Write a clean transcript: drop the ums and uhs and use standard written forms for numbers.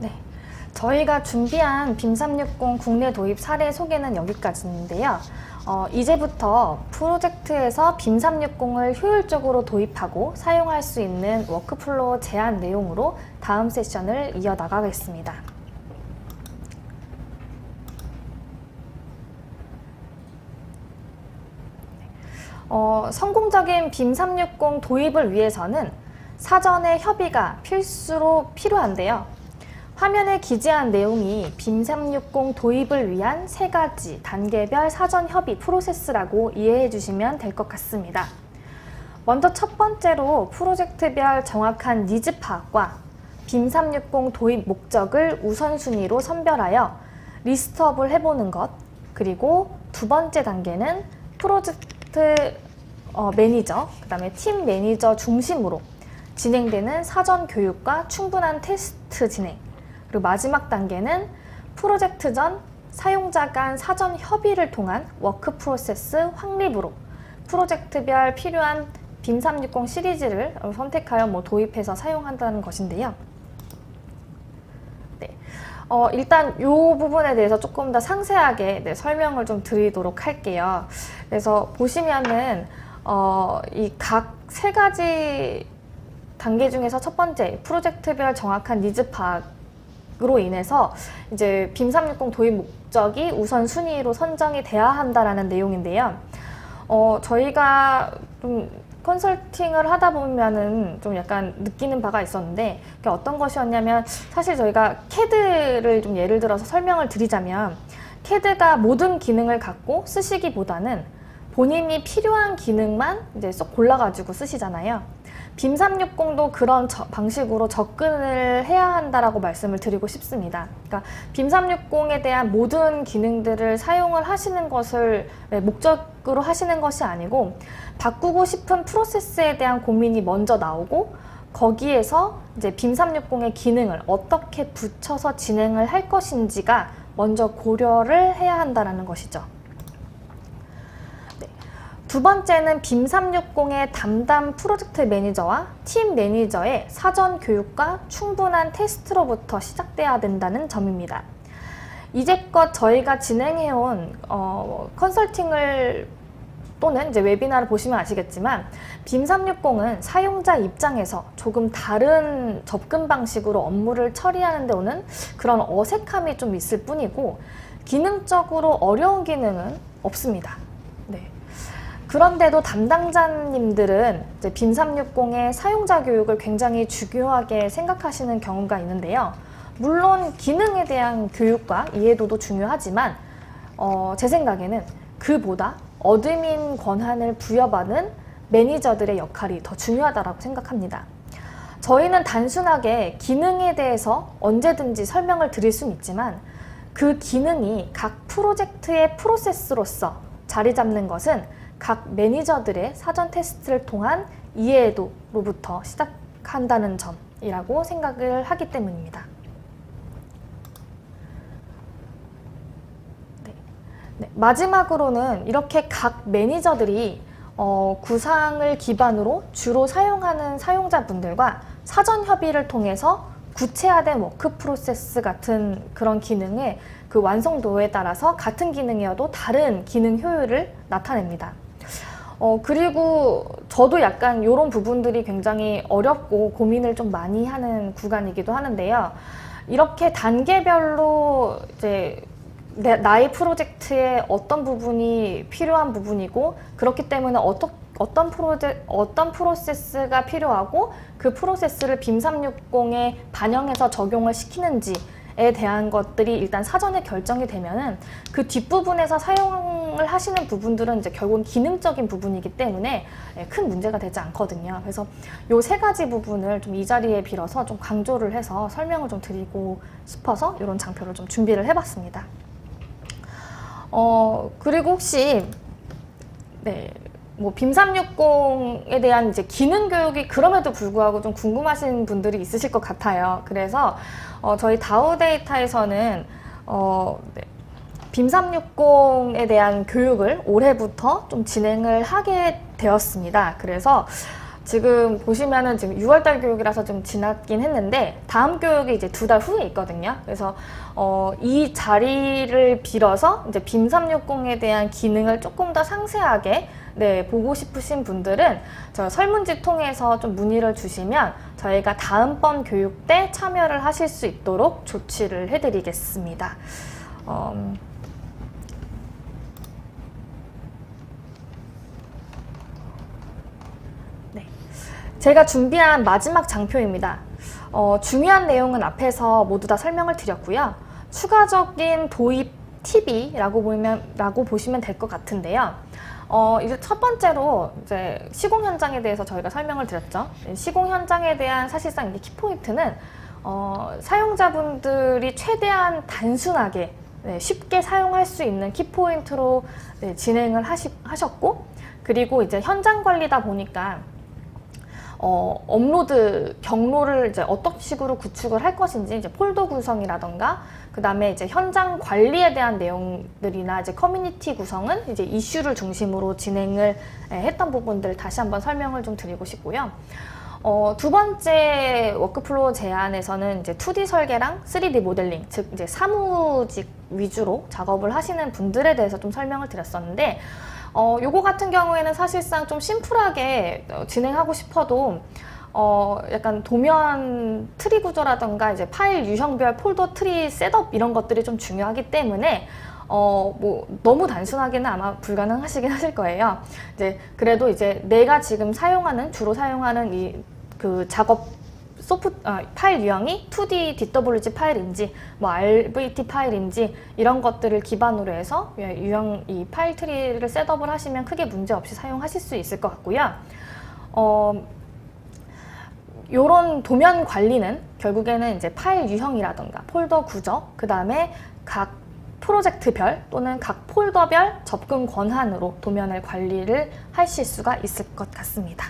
네, 저희가 준비한 빔 360 국내 도입 사례 소개는 여기까지인데요. 이제부터 프로젝트에서 빔 360을 효율적으로 도입하고 사용할 수 있는 워크플로우 제안 내용으로 다음 세션을 이어나가겠습니다. 성공적인 빔 360 도입을 위해서는 사전의 협의가 필수로 필요한데요. 화면에 기재한 내용이 빔 360 도입을 위한 3가지 단계별 사전 협의 프로세스라고 이해해 주시면 될 것 같습니다. 먼저 첫 번째로 프로젝트별 정확한 니즈 파악과 빔 360 도입 목적을 우선순위로 선별하여 리스트업을 해보는 것, 그리고 두 번째 단계는 프로젝트 매니저, 그 다음에 팀 매니저 중심으로 진행되는 사전 교육과 충분한 테스트 진행, 그리고 마지막 단계는 프로젝트 전 사용자 간 사전 협의를 통한 워크 프로세스 확립으로 프로젝트별 필요한 빔 360 시리즈를 선택하여 도입해서 사용한다는 것인데요. 네. 일단 이 부분에 대해서 조금 더 상세하게 설명을 좀 드리도록 할게요. 그래서 보시면은 이 각 3가지 단계 중에서 첫 번째 프로젝트별 정확한 니즈 파악으로 인해서 이제 빔 360 도입 목적이 우선 순위로 선정이 돼야 한다라는 내용인데요. 저희가 좀 컨설팅을 하다 보면은 좀 약간 느끼는 바가 있었는데, 그게 어떤 것이었냐면, 사실 저희가 CAD를 좀 예를 들어서 설명을 드리자면, CAD가 모든 기능을 갖고 쓰시기보다는 본인이 필요한 기능만 이제 쏙 골라가지고 쓰시잖아요. 빔 360도 그런 방식으로 접근을 해야 한다라고 말씀을 드리고 싶습니다. 그러니까 빔 360에 대한 모든 기능들을 사용을 하시는 것을 목적으로 하시는 것이 아니고, 바꾸고 싶은 프로세스에 대한 고민이 먼저 나오고, 거기에서 이제 빔 360의 기능을 어떻게 붙여서 진행을 할 것인지가 먼저 고려를 해야 한다는 것이죠. 두 번째는 빔 360의 담당 프로젝트 매니저와 팀 매니저의 사전 교육과 충분한 테스트로부터 시작돼야 된다는 점입니다. 이제껏 저희가 진행해온 컨설팅을 또는 이제 웨비나를 보시면 아시겠지만, 빔 360은 사용자 입장에서 조금 다른 접근 방식으로 업무를 처리하는 데 오는 그런 어색함이 좀 있을 뿐이고, 기능적으로 어려운 기능은 없습니다. 네. 그런데도 담당자님들은 이제 빔 360의 사용자 교육을 굉장히 중요하게 생각하시는 경우가 있는데요. 물론 기능에 대한 교육과 이해도도 중요하지만 제 생각에는 그보다 어드민 권한을 부여받은 매니저들의 역할이 더 중요하다고 생각합니다. 저희는 단순하게 기능에 대해서 언제든지 설명을 드릴 수는 있지만, 그 기능이 각 프로젝트의 프로세스로서 자리 잡는 것은 각 매니저들의 사전 테스트를 통한 이해도로부터 시작한다는 점이라고 생각을 하기 때문입니다. 네, 마지막으로는 이렇게 각 매니저들이 구상을 기반으로 주로 사용하는 사용자분들과 사전 협의를 통해서 구체화된 워크 프로세스 같은 그런 기능의 그 완성도에 따라서 같은 기능이어도 다른 기능 효율을 나타냅니다. 그리고 저도 약간 이런 부분들이 굉장히 어렵고 고민을 좀 많이 하는 구간이기도 하는데요. 이렇게 단계별로 이제 나의 프로젝트에 어떤 부분이 필요한 부분이고, 그렇기 때문에 어떤 프로세스가 필요하고 그 프로세스를 빔 360에 반영해서 적용을 시키는지에 대한 것들이 일단 사전에 결정이 되면은 그 뒷부분에서 사용을 하시는 부분들은 이제 결국은 기능적인 부분이기 때문에 큰 문제가 되지 않거든요. 그래서 요 3가지 부분을 좀 이 자리에 빌어서 좀 강조를 해서 설명을 좀 드리고 싶어서 이런 장표를 좀 준비를 해봤습니다. 그리고 혹시 빔 360에 대한 이제 기능 교육이 그럼에도 불구하고 좀 궁금하신 분들이 있으실 것 같아요. 그래서 저희 다우데이터에서는 빔 360에 대한 교육을 올해부터 좀 진행을 하게 되었습니다. 그래서 지금 보시면은 지금 6월달 교육이라서 좀 지났긴 했는데 다음 교육이 이제 2달 후에 있거든요. 그래서 이 자리를 빌어서 이제 빔 360에 대한 기능을 조금 더 상세하게 보고 싶으신 분들은 저 설문지 통해서 좀 문의를 주시면 저희가 다음번 교육 때 참여를 하실 수 있도록 조치를 해드리겠습니다. 제가 준비한 마지막 장표입니다. 중요한 내용은 앞에서 모두 다 설명을 드렸고요. 추가적인 도입 팁이라고 보시면 될 것 같은데요. 이제 첫 번째로 이제 시공 현장에 대해서 저희가 설명을 드렸죠. 시공 현장에 대한 사실상 이게 키포인트는 사용자분들이 최대한 단순하게 쉽게 사용할 수 있는 키포인트로 진행을 하셨고, 그리고 이제 현장 관리다 보니까 업로드 경로를 이제 어떤 식으로 구축을 할 것인지, 이제 폴더 구성이라던가, 그 다음에 이제 현장 관리에 대한 내용들이나 이제 커뮤니티 구성은 이제 이슈를 중심으로 진행을 했던 부분들을 다시 한번 설명을 좀 드리고 싶고요. 두 번째 워크플로우 제안에서는 이제 2D 설계랑 3D 모델링, 즉 이제 사무직 위주로 작업을 하시는 분들에 대해서 좀 설명을 드렸었는데, 요거 같은 경우에는 사실상 좀 심플하게 진행하고 싶어도 약간 도면 트리 구조라던가 이제 파일 유형별 폴더 트리 셋업 이런 것들이 좀 중요하기 때문에 뭐 너무 단순하게는 아마 불가능하시긴 하실 거예요. 이제 그래도 이제 내가 지금 주로 사용하는 이 그 작업 파일 유형이 2D DWG 파일인지 뭐 RVT 파일인지 이런 것들을 기반으로 해서 이 파일 트리를 셋업을 하시면 크게 문제 없이 사용하실 수 있을 것 같고요. 요런 도면 관리는 결국에는 이제 파일 유형이라던가 폴더 구조, 그 다음에 각 프로젝트별 또는 각 폴더별 접근 권한으로 도면을 관리를 하실 수가 있을 것 같습니다.